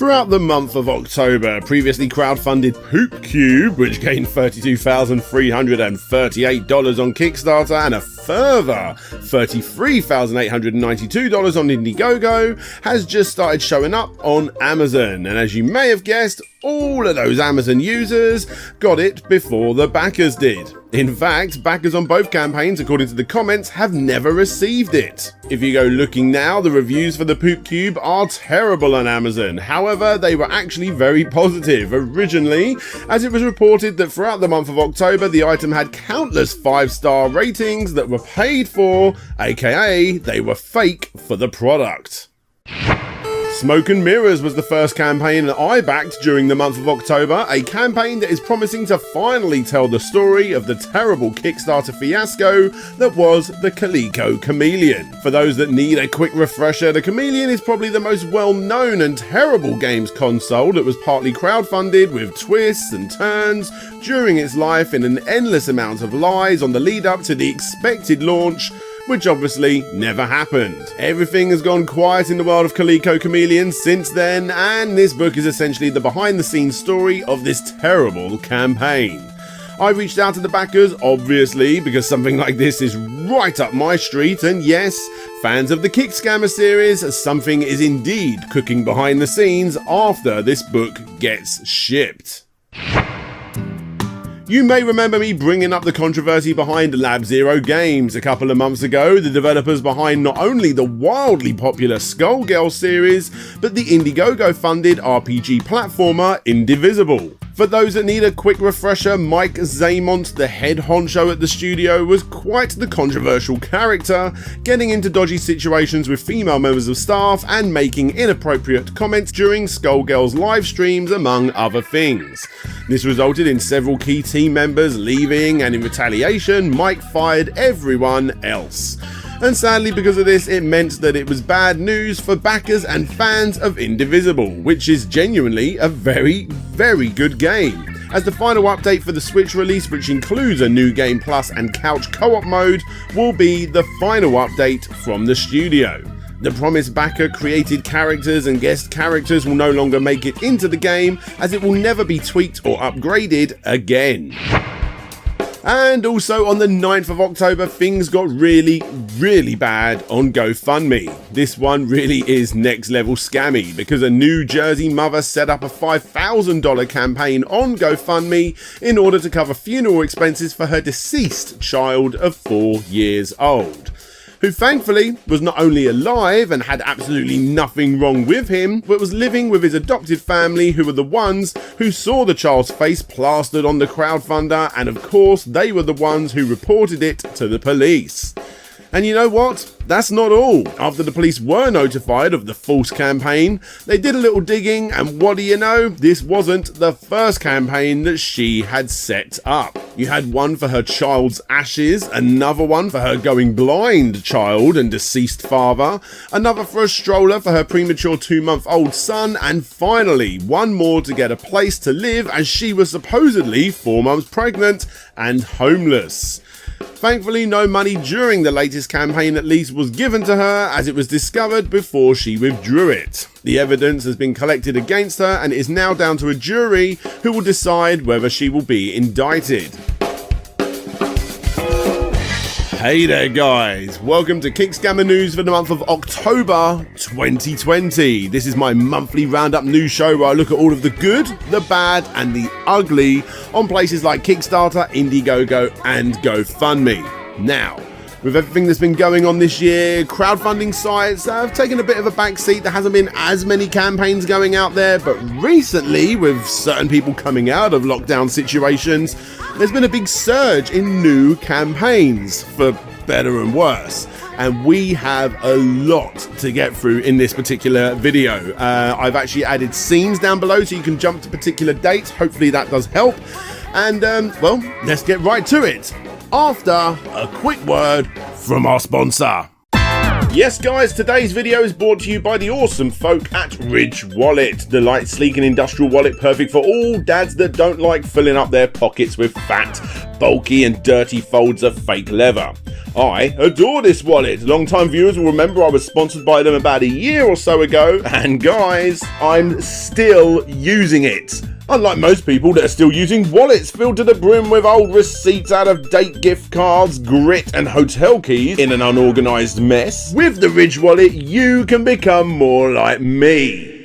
Throughout the month of October, previously crowdfunded Poop Cube, which gained $32,338 on Kickstarter and a further $33,892 on Indiegogo, has just started showing up on Amazon. And as you may have guessed, all of those Amazon users got it before the backers did. In fact, backers on both campaigns, according to the comments, have never received it. If you go looking now, the reviews for the Poop Cube are terrible on Amazon. However, they were actually very positive originally, as it was reported that throughout the month of October, the item had countless 5-star ratings that were paid for, aka they were fake for the product. Smoke and Mirrors was the first campaign that I backed during the month of October, a campaign that is promising to finally tell the story of the terrible Kickstarter fiasco that was the Coleco Chameleon. For those that need a quick refresher, the Chameleon is probably the most well-known and terrible games console that was partly crowdfunded with twists and turns during its life in an endless amount of lies on the lead up to the expected launch, which obviously never happened. Everything has gone quiet in the world of Coleco Chameleon since then, and this book is essentially the behind-the-scenes story of this terrible campaign. I reached out to the backers, obviously, because something like this is right up my street, and yes, fans of the KickScammer series, something is indeed cooking behind the scenes after this book gets shipped. You may remember me bringing up the controversy behind Lab Zero Games a couple of months ago, the developers behind not only the wildly popular Skullgirls series, but the IndieGoGo funded RPG platformer Indivisible. For those that need a quick refresher, Mike Zaymont, the head honcho at the studio, was quite the controversial character, getting into dodgy situations with female members of staff and making inappropriate comments during Skullgirls live streams, among other things. This resulted in several key team members leaving, and in retaliation, Mike fired everyone else. And sadly, because of this, it meant that it was bad news for backers and fans of Indivisible, which is genuinely a very, very good game, as the final update for the Switch release, which includes a new Game Plus and couch co-op mode, will be the final update from the studio. The promised backer-created characters and guest characters will no longer make it into the game, as it will never be tweaked or upgraded again. And also on the 9th of October, things got really bad on GoFundMe. This one really is next level scammy, because a New Jersey mother set up a $5,000 campaign on GoFundMe in order to cover funeral expenses for her deceased child of 4 years old, who thankfully was not only alive and had absolutely nothing wrong with him, but was living with his adopted family, who were the ones who saw the child's face plastered on the crowdfunder, and of course they were the ones who reported it to the police. And you know what? That's not all. After the police were notified of the false campaign, they did a little digging, and what do you know? This wasn't the first campaign that she had set up. You had one for her child's ashes, another one for her going blind child and deceased father, another for a stroller for her premature 2-month-old son, and finally one more to get a place to live, as she was supposedly 4 months pregnant and homeless. Thankfully, no money during the latest campaign at least was given to her, as it was discovered before she withdrew it. The evidence has been collected against her, and it is now down to a jury who will decide whether she will be indicted. Hey there guys, welcome to KickScammer News for the month of October 2020. This is my monthly roundup news show where I look at all of the good, the bad and the ugly on places like Kickstarter, IndieGoGo and GoFundMe. Now, with everything that's been going on this year, crowdfunding sites have taken a bit of a backseat. There hasn't been as many campaigns going out there, but recently, with certain people coming out of lockdown situations, there's been a big surge in new campaigns, for better and worse. And we have a lot to get through in this particular video. I've actually added scenes down below so you can jump to particular dates. Hopefully that does help. And, well, let's get right to it, after a quick word from our sponsor. Yes guys, today's video is brought to you by the awesome folk at Ridge Wallet, the light, sleek and industrial wallet perfect for all dads that don't like filling up their pockets with fat, bulky and dirty folds of fake leather. I adore this wallet. Long-time viewers will remember I was sponsored by them about a year or so ago, and guys, I'm still using it. Unlike most people that are still using wallets filled to the brim with old receipts, out-of-date gift cards, grit and hotel keys in an unorganised mess, with the Ridge wallet you can become more like me.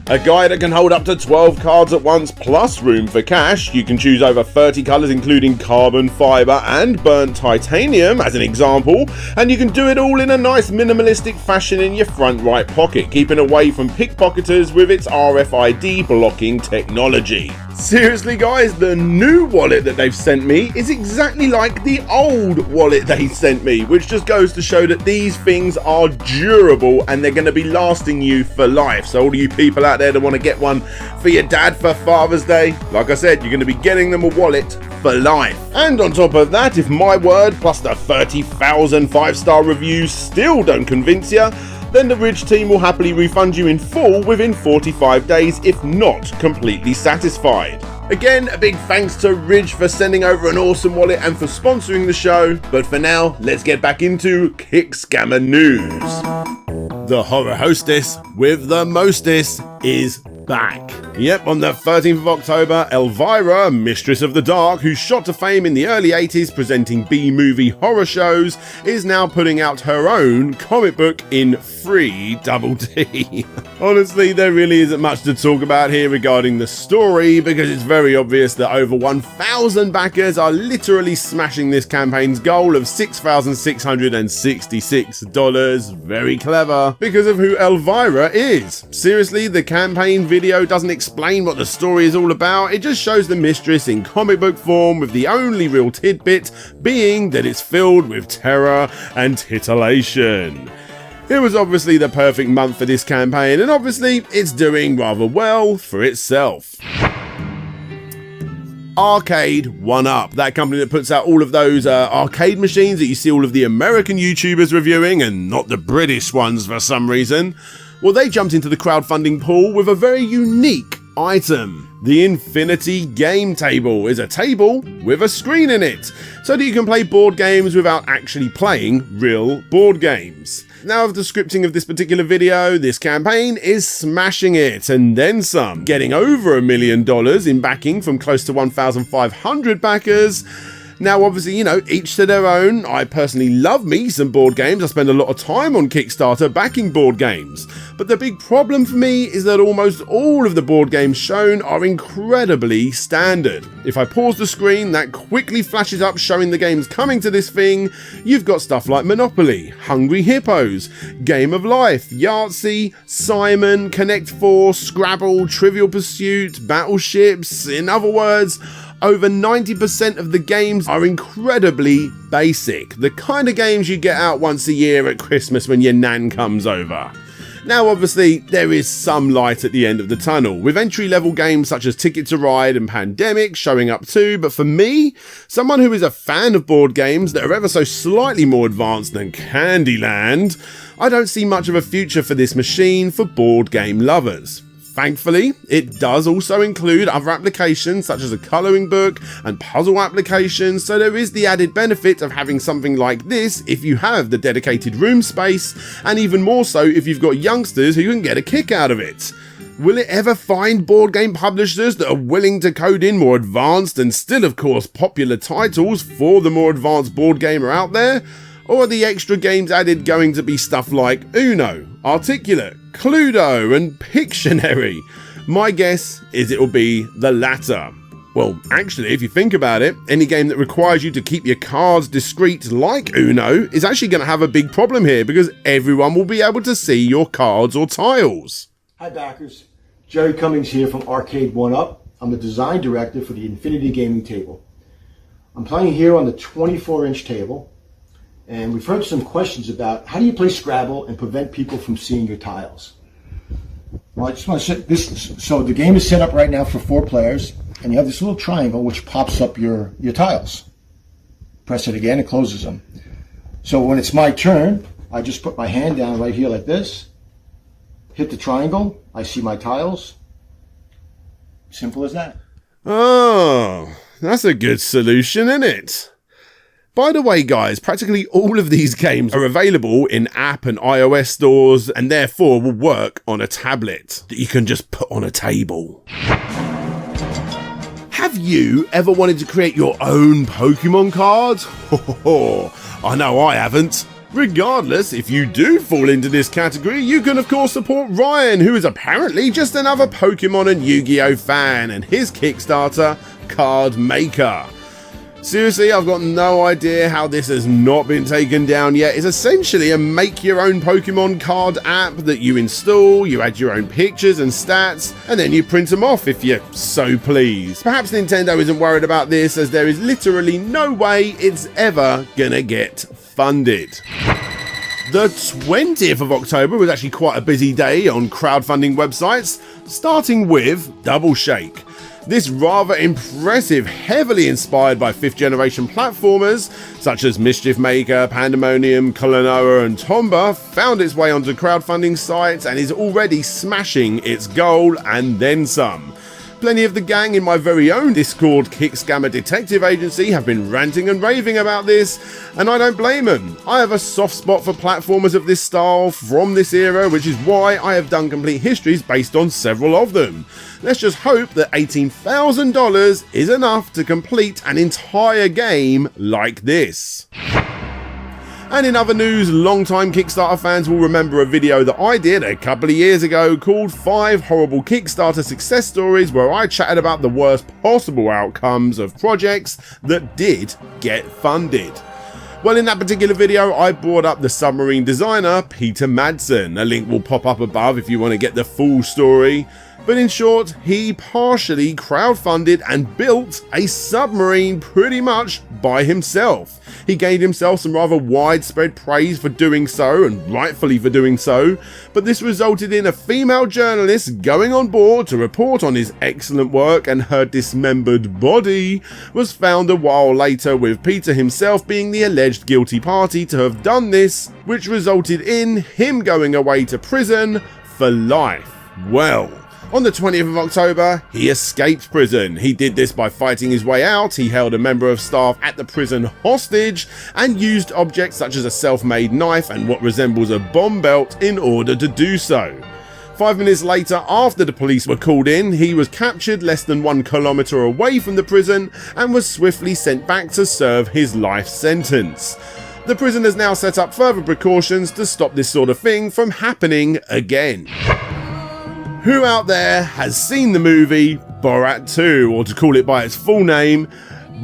A guy that can hold up to 12 cards at once plus room for cash. You can choose over 30 colours including carbon fibre and burnt titanium as an example, and you can do it all in a nice minimalistic fashion in your front right pocket, keeping away from pickpocketers with its RFID blocking technology. Seriously guys, the new wallet that they've sent me is exactly like the old wallet they sent me, which just goes to show that these things are durable and they're going to be lasting you for life. So all of you people out there that want to get one for your dad for Father's Day, like I said, you're going to be getting them a wallet for life. And on top of that, if my word plus the 30,000 5-star reviews still don't convince you, then the Ridge team will happily refund you in full within 45 days if not completely satisfied. Again, a big thanks to Ridge for sending over an awesome wallet and for sponsoring the show, but for now, let's get back into KickScammer news. The horror hostess with the mostest is back. Yep, on the 13th of October, Elvira, Mistress of the Dark, who shot to fame in the early 80s presenting B-movie horror shows, is now putting out her own comic book in free Double D. Honestly, there really isn't much to talk about here regarding the story, because it's very obvious that over 1,000 backers are literally smashing this campaign's goal of $6,666. Very clever, because of who Elvira is. Seriously, the campaign video doesn't explain what the story is all about, it just shows the mistress in comic book form, with the only real tidbit being that it's filled with terror and titillation. It was obviously the perfect month for this campaign, and obviously it's doing rather well for itself. Arcade 1UP, that company that puts out all of those arcade machines that you see all of the American YouTubers reviewing and not the British ones for some reason. Well, they jumped into the crowdfunding pool with a very unique item. The Infinity Game Table is a table with a screen in it, so that you can play board games without actually playing real board games. Now, of the scripting of this particular video, this campaign is smashing it, and then some, getting over $1 million in backing from close to 1,500 backers. Now, obviously, you know, each to their own. I personally love me some board games. I spend a lot of time on Kickstarter backing board games. But the big problem for me is that almost all of the board games shown are incredibly standard. If I pause the screen, that quickly flashes up showing the games coming to this thing. You've got stuff like Monopoly, Hungry Hippos, Game of Life, Yahtzee, Simon, Connect 4, Scrabble, Trivial Pursuit, Battleships. In other words, over 90% of the games are incredibly basic, the kind of games you get out once a year at Christmas when your nan comes over. Now obviously there is some light at the end of the tunnel, with entry-level games such as Ticket to Ride and Pandemic showing up too, but for me, someone who is a fan of board games that are ever so slightly more advanced than Candyland, I don't see much of a future for this machine for board game lovers. Thankfully, it does also include other applications such as a colouring book and puzzle applications, so there is the added benefit of having something like this if you have the dedicated room space, and even more so if you've got youngsters who can get a kick out of it. Will it ever find board game publishers that are willing to code in more advanced and still of course popular titles for the more advanced board gamer out there? Or are the extra games added going to be stuff like Uno, Articulate, Cluedo and Pictionary? My guess is it will be the latter. Well, actually, if you think about it, any game that requires you to keep your cards discreet like Uno is actually going to have a big problem here, because everyone will be able to see your cards or tiles. Hi backers, Jerry Cummings here from Arcade 1UP. I'm the design director for the Infinity Gaming Table. I'm playing here on the 24-inch table. And we've heard some questions about how do you play Scrabble and prevent people from seeing your tiles. Well, I just want to say this. So the game is set up right now for 4 players, and you have this little triangle which pops up your tiles. Press it again, it closes them. So when it's my turn, I just put my hand down right here like this, hit the triangle, I see my tiles. Simple as that. Oh, that's a good solution, isn't it? By the way guys, practically all of these games are available in app and iOS stores and therefore will work on a tablet that you can just put on a table. Have you ever wanted to create your own Pokemon cards? I know I haven't. Regardless, if you do fall into this category, you can of course support Ryan, who is apparently just another Pokemon and Yu-Gi-Oh fan, and his Kickstarter, Cardmaker. Seriously, I've got no idea how this has not been taken down yet. It's essentially a make your own Pokemon card app that you install, you add your own pictures and stats, and then you print them off if you're so pleased. Perhaps Nintendo isn't worried about this, as there is literally no way it's ever gonna get funded. The 20th of October was actually quite a busy day on crowdfunding websites, starting with DoubleShake. This rather impressive, heavily inspired by 5th generation platformers such as Mischief Maker, Pandemonium, Klonoa and Tomba found its way onto crowdfunding sites and is already smashing its goal and then some. Plenty of the gang in my very own Discord KickScammer detective agency have been ranting and raving about this, and I don't blame them. I have a soft spot for platformers of this style from this era, which is why I have done complete histories based on several of them. Let's just hope that $18,000 is enough to complete an entire game like this. And in other news, long-time Kickstarter fans will remember a video that I did a couple of years ago called 5 Horrible Kickstarter Success Stories, where I chatted about the worst possible outcomes of projects that did get funded. Well, in that particular video, I brought up the submarine designer, Peter Madson. A link will pop up above if you want to get the full story. But in short, he partially crowdfunded and built a submarine pretty much by himself. He gained himself some rather widespread praise for doing so, and rightfully for doing so, but this resulted in a female journalist going on board to report on his excellent work, and her dismembered body was found a while later, with Peter himself being the alleged guilty party to have done this, which resulted in him going away to prison for life. Well, on the 20th of October, he escaped prison. He did this by fighting his way out. He held a member of staff at the prison hostage and used objects such as a self-made knife and what resembles a bomb belt in order to do so. 5 minutes later, after the police were called in, he was captured less than 1 kilometer away from the prison and was swiftly sent back to serve his life sentence. The prison has now set up further precautions to stop this sort of thing from happening again. Who out there has seen the movie Borat 2, or to call it by its full name,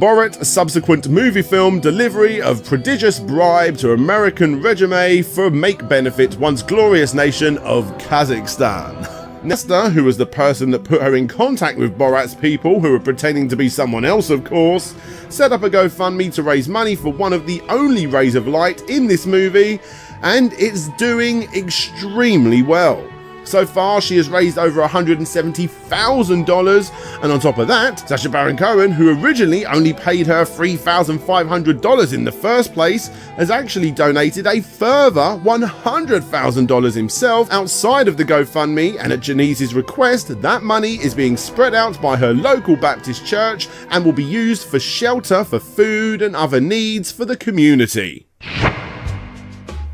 Borat, a subsequent movie film delivery of prodigious bribe to American regime for make benefit once glorious nation of Kazakhstan? Nesta, who was the person that put her in contact with Borat's people, who were pretending to be someone else of course, set up a GoFundMe to raise money for one of the only rays of light in this movie, and it's doing extremely well. So far, she has raised over $170,000, and on top of that, Sacha Baron Cohen, who originally only paid her $3,500 in the first place, has actually donated a further $100,000 himself outside of the GoFundMe, and at Janice's request, that money is being spread out by her local Baptist church and will be used for shelter for food and other needs for the community.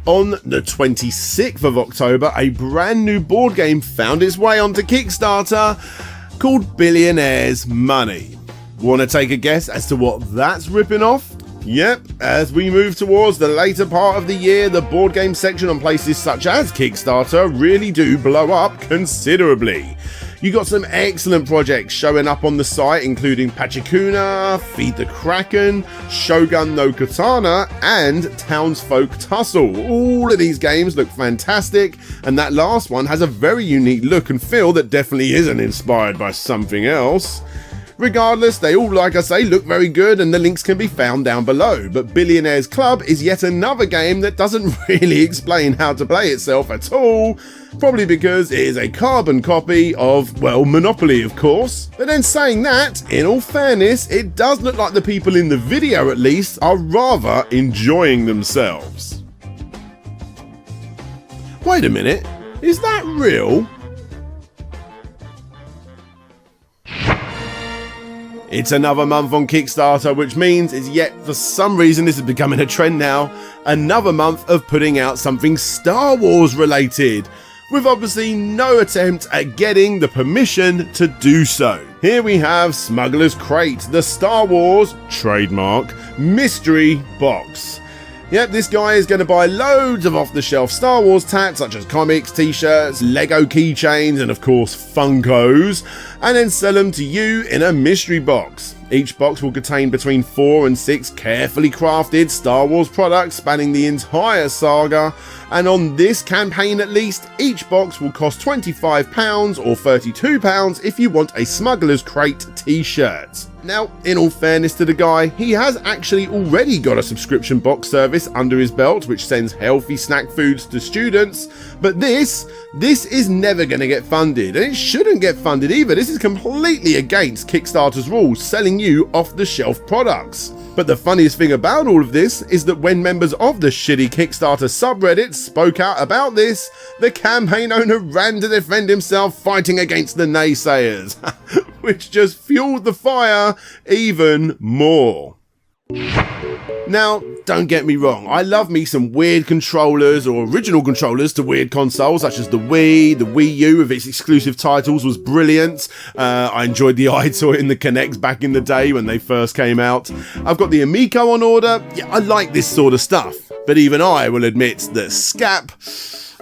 On the 26th of October, a brand new board game found its way onto Kickstarter called Billionairs Money. Want to take a guess as to what that's ripping off? Yep, as we move towards the later part of the year, the board game section on places such as Kickstarter really do blow up considerably. You got some excellent projects showing up on the site, including Pachikuna, Feed the Kraken, Shogun no Katana, and Townsfolk Tussle. All of these games look fantastic, and that last one has a very unique look and feel that definitely isn't inspired by something else. Regardless, they all, like I say, look very good, and the links can be found down below. But Billionaires Club is yet another game that doesn't really explain how to play itself at all, probably because it is a carbon copy of, well, Monopoly of course. But then saying that, in all fairness, it does look like the people in the video at least are rather enjoying themselves. Wait a minute, is that real? It's another month on Kickstarter, which means it's yet, for some reason this is becoming a trend now, another month of putting out something Star Wars related, with obviously no attempt at getting the permission to do so. Here we have Smugglers Crate, the Star Wars, trademark, mystery box. Yep, this guy is going to buy loads of off-the-shelf Star Wars tat such as comics, t-shirts, Lego keychains and of course Funkos, and then sell them to you in a mystery box. Each box will contain between 4 and 6 carefully crafted Star Wars products spanning the entire saga, and on this campaign at least, each box will cost £25 or £32 if you want a Smugglers Crate t-shirt. Now, in all fairness to the guy, he has actually already got a subscription box service under his belt which sends healthy snack foods to students, but this is never going to get funded, and it shouldn't get funded either. This is completely against Kickstarter's rules, selling you off-the-shelf products. But the funniest thing about all of this is that when members of the shitty Kickstarter subreddit spoke out about this, the campaign owner ran to defend himself, fighting against the naysayers, which just fueled the fire even more. Now, don't get me wrong, I love me some weird controllers or original controllers to weird consoles such as the Wii U with its exclusive titles was brilliant. I enjoyed the iToy and the Kinects back in the day when they first came out. I've got the Amico on order. Yeah, I like this sort of stuff, but even I will admit that Skapp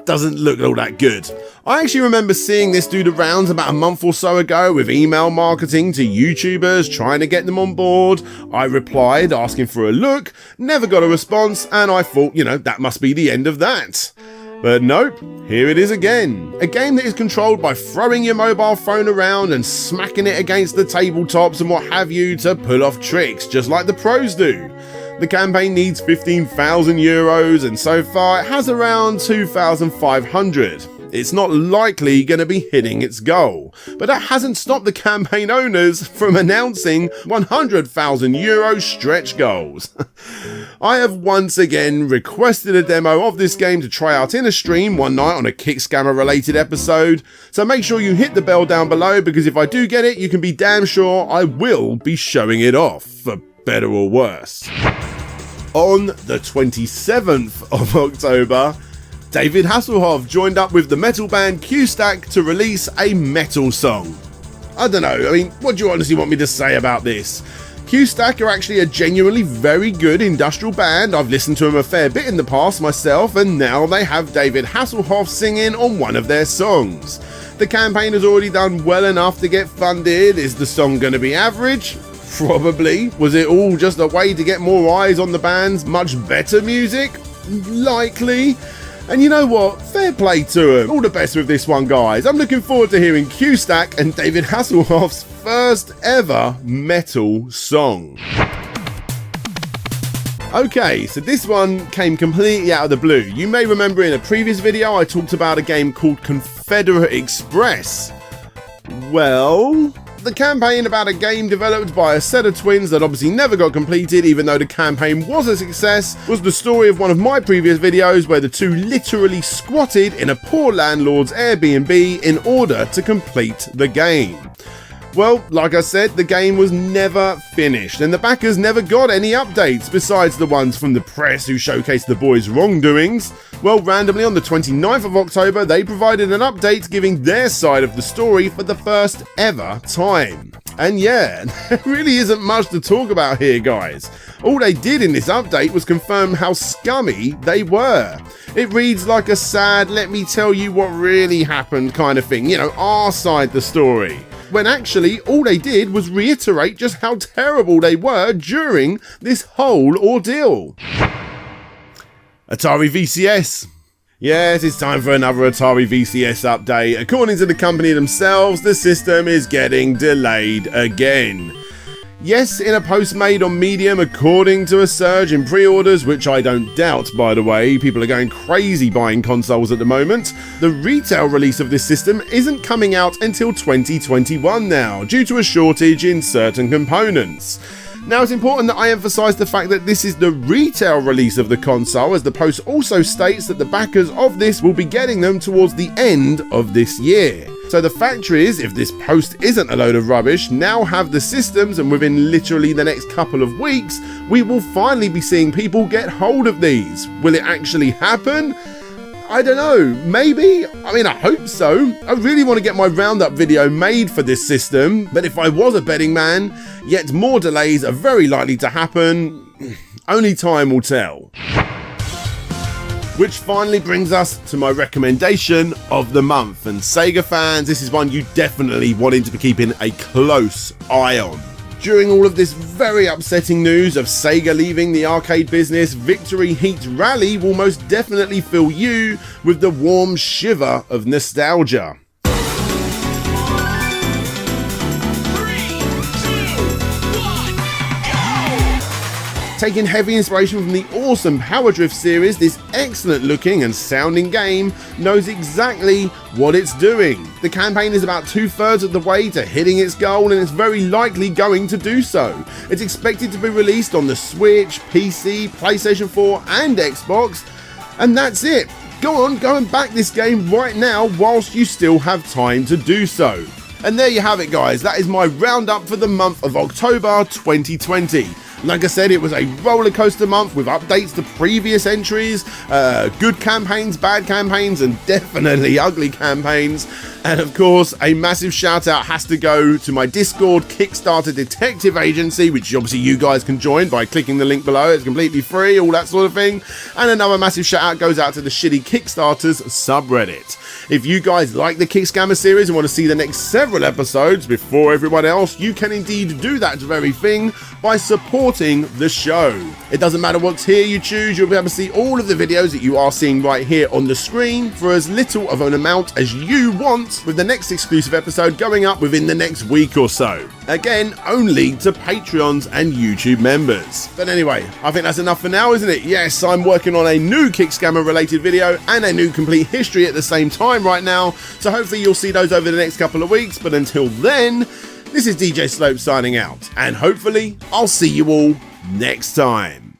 doesn't look all that good. I actually remember seeing this do the rounds about a month or so ago with email marketing to YouTubers trying to get them on board. I replied asking for a look, never got a response, and I thought, that must be the end of that. But nope, here it is again. A game that is controlled by throwing your mobile phone around and smacking it against the tabletops and what have you to pull off tricks, just like the pros do. The campaign needs 15,000 euros, and so far it has around 2,500. It's not likely going to be hitting its goal, but that hasn't stopped the campaign owners from announcing 100,000 euro stretch goals. I have once again requested a demo of this game to try out in a stream one night on a KickScammer related episode, so make sure you hit the bell down below, because if I do get it, you can be damn sure I will be showing it off, for better or worse. On the 27th of October, David Hasselhoff joined up with the metal band CueStack to release a metal song. I don't know, what do you honestly want me to say about this? CueStack are actually a genuinely very good industrial band. I've listened to them a fair bit in the past myself, and now they have David Hasselhoff singing on one of their songs. The campaign has already done well enough to get funded. Is the song going to be average? Probably. Was it all just a way to get more eyes on the band's much better music? Likely. And you know what? Fair play to them. All the best with this one, guys. I'm looking forward to hearing CueStack and David Hasselhoff's first ever metal song. Okay, so this one came completely out of the blue. You may remember in a previous video I talked about a game called Confederate Express. Well, the campaign about a game developed by a set of twins that obviously never got completed, even though the campaign was a success, was the story of one of my previous videos where the two literally squatted in a poor landlord's Airbnb in order to complete the game. Well, like I said, the game was never finished, and the backers never got any updates besides the ones from the press who showcased the boys' wrongdoings. Well, randomly on the 29th of October, they provided an update giving their side of the story for the first ever time. And yeah, there really isn't much to talk about here, guys. All they did in this update was confirm how scummy they were. It reads like a sad, let me tell you what really happened kind of thing, our side of the story. When actually all they did was reiterate just how terrible they were during this whole ordeal. Atari VCS. Yes, it's time for another Atari VCS update. According to the company themselves, the system is getting delayed again. Yes, in a post made on Medium, according to a surge in pre-orders, which I don't doubt, by the way, people are going crazy buying consoles at the moment, the retail release of this system isn't coming out until 2021 now, due to a shortage in certain components. Now, it's important that I emphasise the fact that this is the retail release of the console, as the post also states that the backers of this will be getting them towards the end of this year. So the factories, if this post isn't a load of rubbish, now have the systems, and within literally the next couple of weeks, we will finally be seeing people get hold of these. Will it actually happen? I don't know, maybe? I mean, I hope so. I really want to get my roundup video made for this system, but if I was a betting man, yet more delays are very likely to happen. Only time will tell. Which finally brings us to my recommendation of the month. And Sega fans, this is one you definitely wanted to be keeping a close eye on. During all of this very upsetting news of Sega leaving the arcade business, Victory Heat Rally will most definitely fill you with the warm shiver of nostalgia. Taking heavy inspiration from the awesome Power Drift series, this excellent looking and sounding game knows exactly what it's doing. The campaign is about 2/3 of the way to hitting its goal, and it's very likely going to do so. It's expected to be released on the Switch, PC, PlayStation 4 and Xbox, and that's it. Go and back this game right now whilst you still have time to do so. And there you have it, guys. That is my roundup for the month of October 2020. Like I said, it was a roller coaster month with updates to previous entries, good campaigns, bad campaigns, and definitely ugly campaigns. And of course, a massive shout out has to go to my Discord Kickstarter detective agency, which obviously you guys can join by clicking the link below. It's completely free, all that sort of thing. And another massive shout out goes out to the Shitty Kickstarters subreddit. If you guys like the KickScammer series and want to see the next several episodes before everyone else, you can indeed do that very thing by supporting the show. It doesn't matter what tier you choose, you'll be able to see all of the videos that you are seeing right here on the screen for as little of an amount as you want, with the next exclusive episode going up within the next week or so. Again, only to Patreons and YouTube members. But anyway, I think that's enough for now, isn't it? Yes, I'm working on a new KickScammer related video and a new complete history at the same time right now, so hopefully you'll see those over the next couple of weeks. But until then, this is DJ Slope signing out, and hopefully I'll see you all next time.